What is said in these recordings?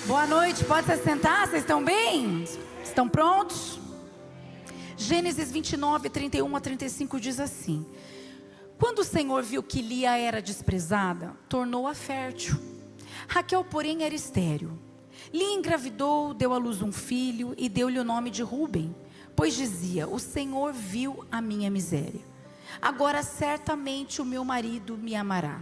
Boa noite, pode se sentar, vocês estão bem? Estão prontos? Gênesis 29, 31 a 35 diz assim: quando o Senhor viu que Lia era desprezada, tornou-a fértil. Raquel, porém, era estéril. Lia engravidou, deu à luz um filho e deu-lhe o nome de Ruben, pois dizia: o Senhor viu a minha miséria. Agora certamente o meu marido me amará.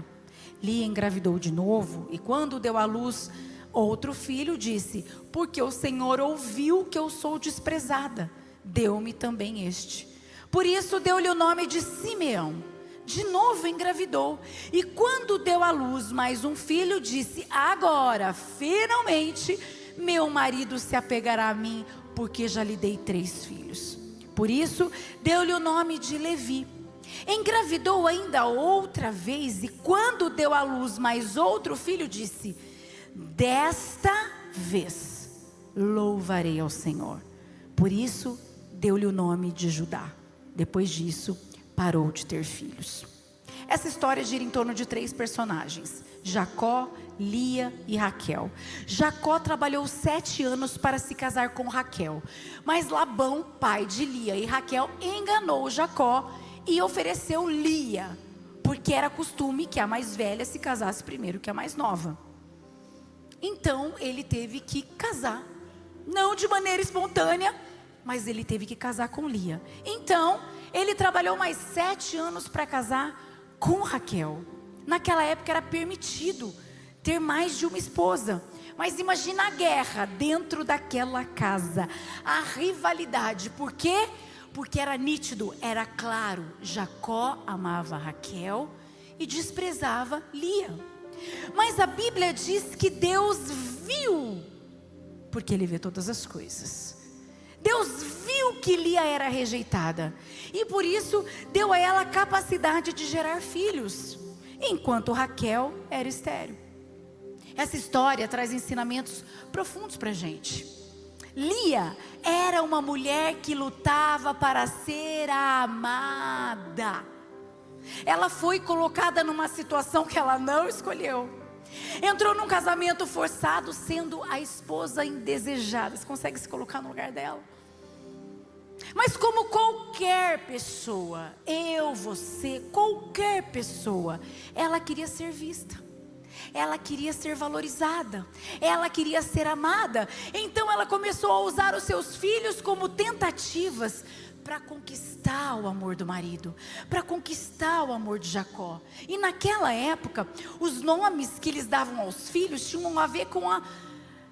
Lia engravidou de novo e quando deu à luz outro filho, disse: porque o Senhor ouviu que eu sou desprezada, deu-me também este. Por isso deu-lhe o nome de Simeão. De novo engravidou e quando deu à luz mais um filho, disse: agora finalmente meu marido se apegará a mim, porque já lhe dei 3 filhos. Por isso deu-lhe o nome de Levi. Engravidou ainda outra vez e quando deu à luz mais outro filho, disse: desta vez louvarei ao Senhor. Por isso deu-lhe o nome de Judá. Depois disso parou de ter filhos. Essa história gira em torno de 3 personagens: Jacó, Lia e Raquel. Jacó trabalhou 7 anos para se casar com Raquel, mas Labão, pai de Lia e Raquel, enganou Jacó e ofereceu Lia, porque era costume que a mais velha se casasse primeiro que a mais nova. Então ele teve que casar, não de maneira espontânea, mas ele teve que casar com Lia. Então ele trabalhou mais 7 anos para casar com Raquel. Naquela época era permitido ter mais de uma esposa, mas imagina a guerra dentro daquela casa, a rivalidade. Por quê? Porque era nítido, era claro, Jacó amava Raquel e desprezava Lia. Mas a Bíblia diz que Deus viu, porque Ele vê todas as coisas. Deus viu que Lia era rejeitada e por isso deu a ela a capacidade de gerar filhos, enquanto Raquel era estéril. Essa história traz ensinamentos profundos para a gente. Lia era uma mulher que lutava para ser amada. Ela foi colocada numa situação que ela não escolheu. Entrou num casamento forçado, sendo a esposa indesejada. Você consegue se colocar no lugar dela? Mas como qualquer pessoa, eu, você, qualquer pessoa, ela queria ser vista. Ela queria ser valorizada, ela queria ser amada. Então ela começou a usar os seus filhos como tentativas para conquistar o amor do marido, para conquistar o amor de Jacó. E naquela época, os nomes que eles davam aos filhos tinham a ver com a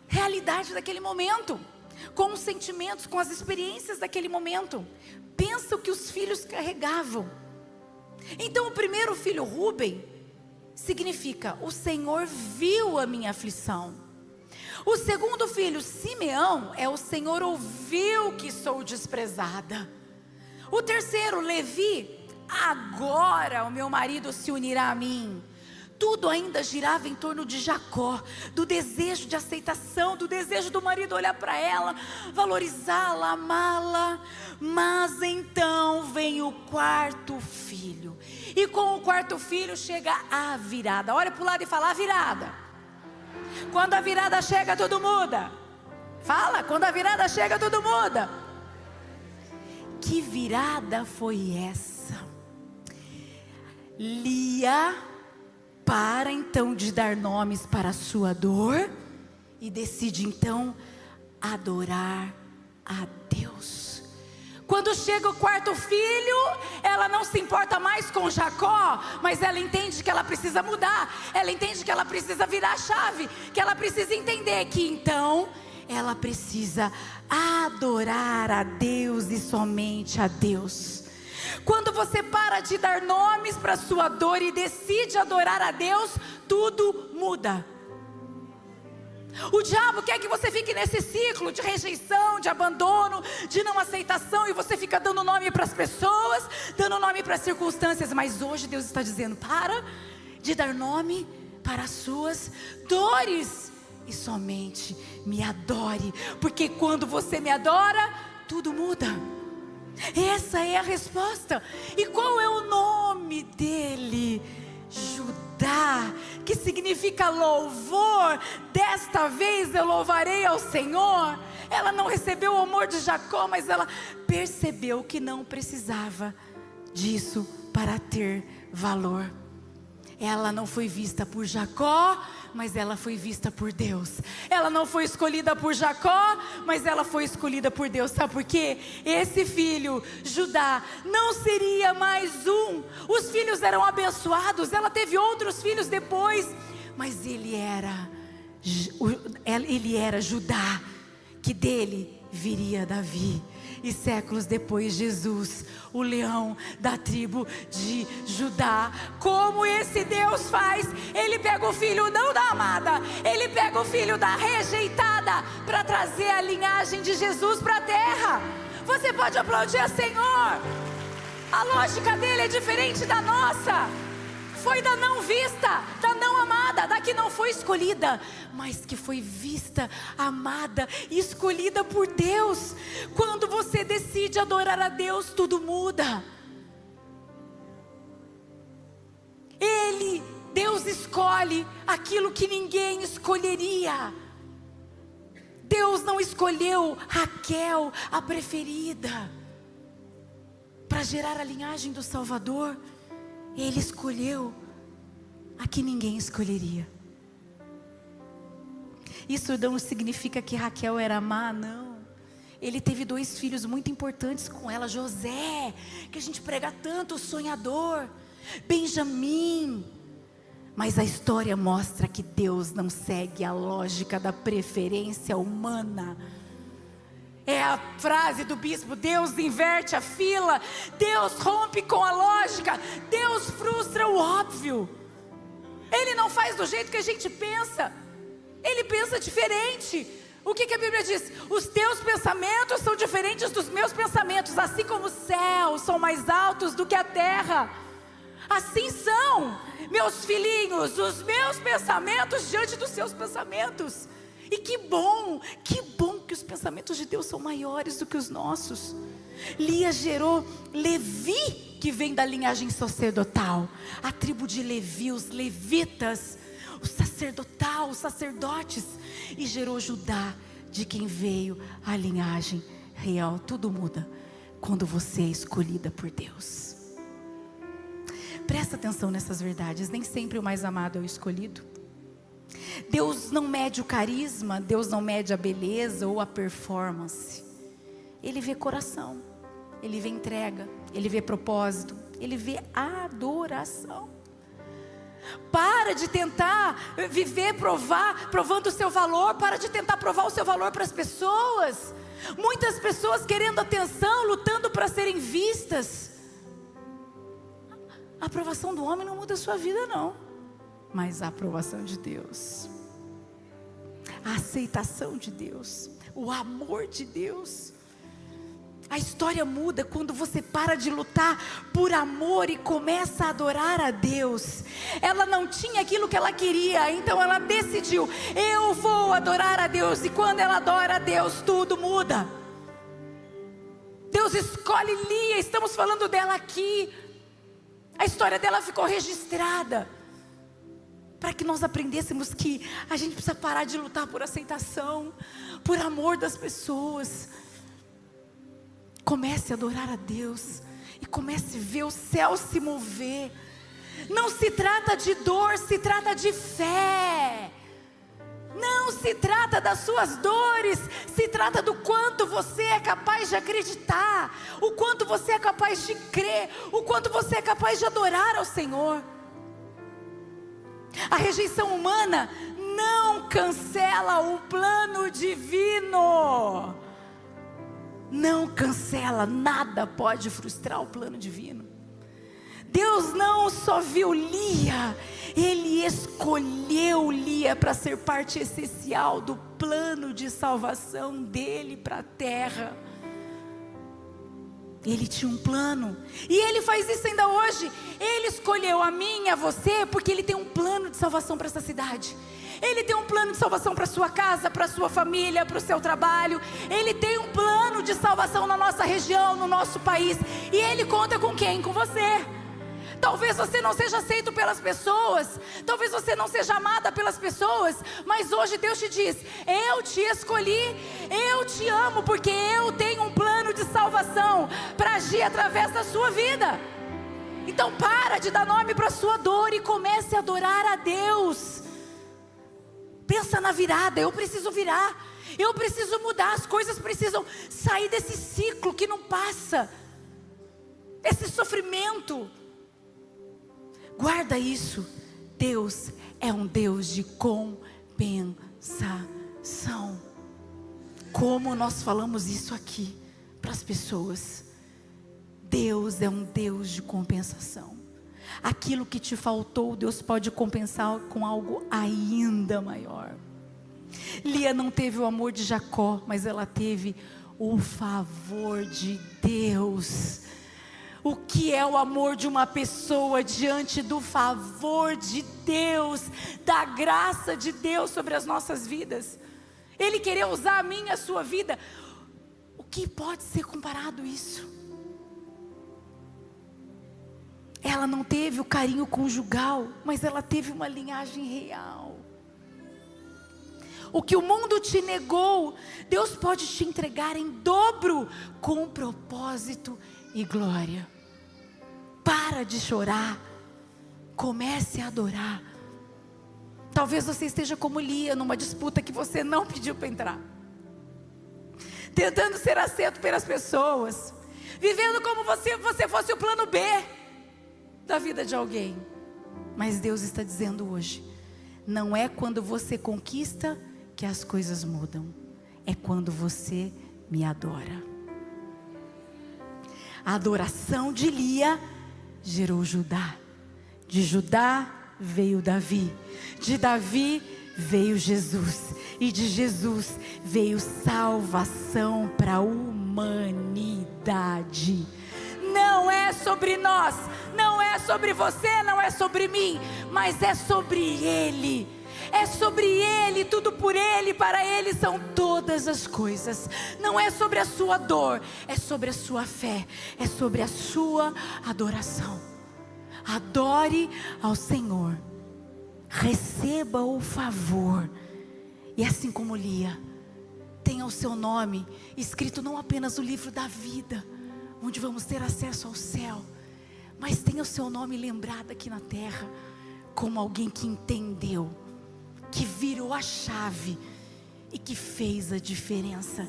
realidade daquele momento, com os sentimentos, com as experiências daquele momento. Pensa o que os filhos carregavam. Então o primeiro filho, Ruben, significa: o Senhor viu a minha aflição. O segundo filho, Simeão, é: o Senhor ouviu que sou desprezada. O terceiro, Levi: agora o meu marido se unirá a mim. Tudo ainda girava em torno de Jacó, do desejo de aceitação, do desejo do marido olhar para ela, valorizá-la, amá-la. Mas então vem o quarto filho, e com o quarto filho chega a virada. Olha para o lado e fala: a virada. Quando a virada chega, tudo muda. Fala: quando a virada chega, tudo muda. Que virada foi essa? Lia para então de dar nomes para a sua dor e decide então adorar a Deus. Quando chega o quarto filho, ela não se importa mais com Jacó, mas ela entende que ela precisa mudar, ela entende que ela precisa virar a chave, que ela precisa entender que então ela precisa adorar a Deus e somente a Deus. Quando você para de dar nomes para a sua dor e decide adorar a Deus, tudo muda. O diabo quer que você fique nesse ciclo de rejeição, de abandono, de não aceitação, e você fica dando nome para as pessoas, dando nome para as circunstâncias. Mas hoje Deus está dizendo: para de dar nome para as suas dores e somente me adore, porque quando você me adora, tudo muda. Essa é a resposta. E qual é o nome dele? Judá. que significa louvor, desta vez eu louvarei ao Senhor. Ela não recebeu o amor de Jacó, mas ela percebeu que não precisava disso para ter valor. Ela não foi vista por Jacó, mas ela foi vista por Deus. Ela não foi escolhida por Jacó, mas ela foi escolhida por Deus. Sabe por quê? Esse filho, Judá, não seria mais um. Os filhos eram abençoados, ela teve outros filhos depois, mas ele era Judá, que dele viria Davi. E séculos depois, Jesus, o leão da tribo de Judá. Como esse Deus faz? Ele pega o filho não da amada, ele pega o filho da rejeitada, para trazer a linhagem de Jesus para a terra. Você pode aplaudir ao Senhor. A lógica dele é diferente da nossa. Foi da não vista, da não amada, da que não foi escolhida, mas que foi vista, amada e escolhida por Deus. Quando você decide adorar a Deus, tudo muda. Deus escolhe aquilo que ninguém escolheria. Deus não escolheu Raquel, a preferida, para gerar a linhagem do Salvador. Ele escolheu a que ninguém escolheria. Isso não significa que Raquel era má, não. Ele teve 2 filhos muito importantes com ela. José, que a gente prega tanto, o sonhador. Benjamim. Mas a história mostra que Deus não segue a lógica da preferência humana. É a frase do bispo: Deus inverte a fila, Deus rompe com a lógica, Deus frustra o óbvio. Ele não faz do jeito que a gente pensa, Ele pensa diferente. O que a Bíblia diz? Os teus pensamentos são diferentes dos meus pensamentos, assim como os céus são mais altos do que a terra. Assim são, meus filhinhos, os meus pensamentos diante dos seus pensamentos. E que bom que os pensamentos de Deus são maiores do que os nossos. Lia gerou Levi, que vem da linhagem sacerdotal, a tribo de Levi, os levitas, o sacerdotal, os sacerdotes, e gerou Judá, de quem veio a linhagem real. Tudo muda quando você é escolhida por Deus. Presta atenção nessas verdades. Nem sempre o mais amado é o escolhido. Deus não mede o carisma, Deus não mede a beleza ou a performance. Ele vê coração, Ele vê entrega, Ele vê propósito, Ele vê adoração. Para de tentar viver, provando o seu valor. Para de tentar provar o seu valor para as pessoas. Muitas pessoas querendo atenção, lutando para serem vistas. A aprovação do homem não muda a sua vida, não, mas a aprovação de Deus, a aceitação de Deus, o amor de Deus. A história muda quando você para de lutar por amor e começa a adorar a Deus. Ela não tinha aquilo que ela queria, então ela decidiu: eu vou adorar a Deus. E quando ela adora a Deus, tudo muda. Deus escolhe Lia, estamos falando dela aqui. A história dela ficou registrada, para que nós aprendêssemos que a gente precisa parar de lutar por aceitação, por amor das pessoas. Comece a adorar a Deus e comece a ver o céu se mover. Não se trata de dor, se trata de fé. Não se trata das suas dores, se trata do quanto você é capaz de acreditar, o quanto você é capaz de crer, o quanto você é capaz de adorar ao Senhor. A rejeição humana não cancela o plano divino. Não cancela, nada pode frustrar o plano divino. Deus não só viu Lia, Ele escolheu Lia para ser parte essencial do plano de salvação dele para a terra. Ele tinha um plano, e Ele faz isso ainda hoje. Ele escolheu a mim e a você, porque Ele tem um plano de salvação para essa cidade. Ele tem um plano de salvação para a sua casa, para a sua família, para o seu trabalho. Ele tem um plano de salvação na nossa região, no nosso país. E Ele conta com quem? Com você. Talvez você não seja aceito pelas pessoas, talvez você não seja amada pelas pessoas, mas hoje Deus te diz: eu te escolhi, eu te amo, porque eu tenho um plano de salvação para agir através da sua vida. Então para de dar nome para a sua dor e comece a adorar a Deus. Pensa na virada: eu preciso virar, eu preciso mudar, as coisas precisam sair desse ciclo que não passa, esse sofrimento. Guarda isso, Deus é um Deus de compensação. Como nós falamos isso aqui para as pessoas, Deus é um Deus de compensação. Aquilo que te faltou, Deus pode compensar com algo ainda maior. Lia não teve o amor de Jacó, mas ela teve o favor de Deus. O que é o amor de uma pessoa diante do favor de Deus, da graça de Deus sobre as nossas vidas? Ele querer usar a minha e a sua vida. O que pode ser comparado isso? Ela não teve o carinho conjugal, mas ela teve uma linhagem real. O que o mundo te negou, Deus pode te entregar em dobro, com propósito e glória. Para de chorar, comece a adorar. Talvez você esteja como Lia, numa disputa que você não pediu para entrar, tentando ser aceito pelas pessoas, vivendo como você fosse o plano B da vida de alguém. Mas Deus está dizendo hoje: não é quando você conquista que as coisas mudam, é quando você me adora. A adoração de Lia gerou Judá, de Judá veio Davi, de Davi veio Jesus, e de Jesus veio salvação para a humanidade. Não é sobre nós, não é sobre você, não é sobre mim, mas é sobre Ele. É sobre Ele, tudo por Ele, para Ele são todas as coisas. Não é sobre a sua dor, é sobre a sua fé, é sobre a sua adoração. Adore ao Senhor, receba o favor, e assim como Lia, tenha o seu nome escrito não apenas no livro da vida, onde vamos ter acesso ao céu, mas tenha o seu nome lembrado aqui na terra, como alguém que entendeu, que virou a chave e que fez a diferença,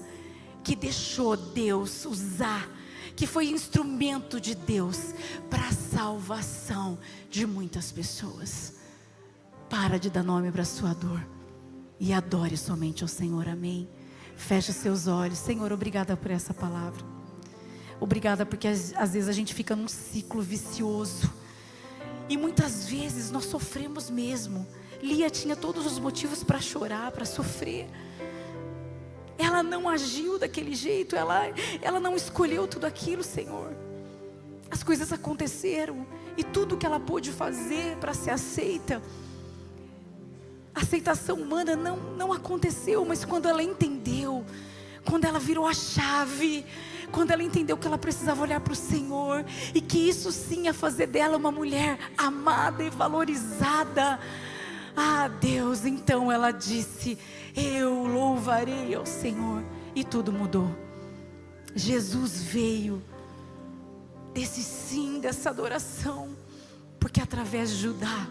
que deixou Deus usar, que foi instrumento de Deus para a salvação de muitas pessoas. Para de dar nome para a sua dor e adore somente ao Senhor, amém? Feche seus olhos. Senhor, obrigada por essa palavra. Obrigada porque às vezes a gente fica num ciclo vicioso, e muitas vezes nós sofremos mesmo. Lia tinha todos os motivos para chorar, para sofrer. Ela não agiu daquele jeito, ela não escolheu tudo aquilo, Senhor. As coisas aconteceram, e tudo que ela pôde fazer para ser aceita, a aceitação humana não aconteceu. Mas quando ela entendeu, quando ela virou a chave, quando ela entendeu que ela precisava olhar para o Senhor, e que isso sim ia fazer dela uma mulher amada e valorizada, ah Deus, então ela disse: eu louvarei ao Senhor. E tudo mudou. Jesus veio desse sim, dessa adoração, porque através de Judá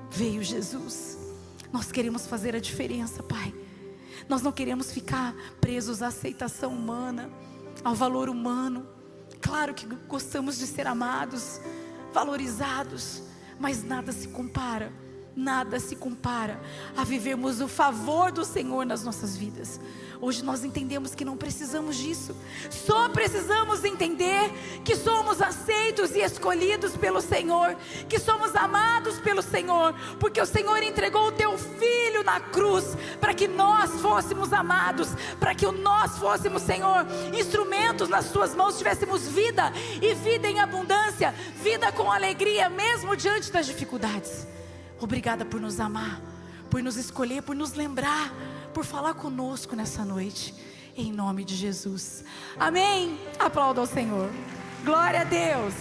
veio Jesus. Nós queremos fazer a diferença, Pai. Nós não queremos ficar presos à aceitação humana, ao valor humano. Claro que gostamos de ser amados, valorizados, mas nada se compara a vivermos o favor do Senhor nas nossas vidas. Hoje nós entendemos que não precisamos disso, só precisamos entender que somos aceitos e escolhidos pelo Senhor, que somos amados pelo Senhor, porque o Senhor entregou o teu Filho na cruz, para que nós fôssemos amados, para que nós fôssemos, Senhor, instrumentos nas tuas mãos, tivéssemos vida, e vida em abundância, vida com alegria, mesmo diante das dificuldades. Obrigada por nos amar, por nos escolher, por nos lembrar, por falar conosco nessa noite, em nome de Jesus, amém. Aplauda ao Senhor, glória a Deus.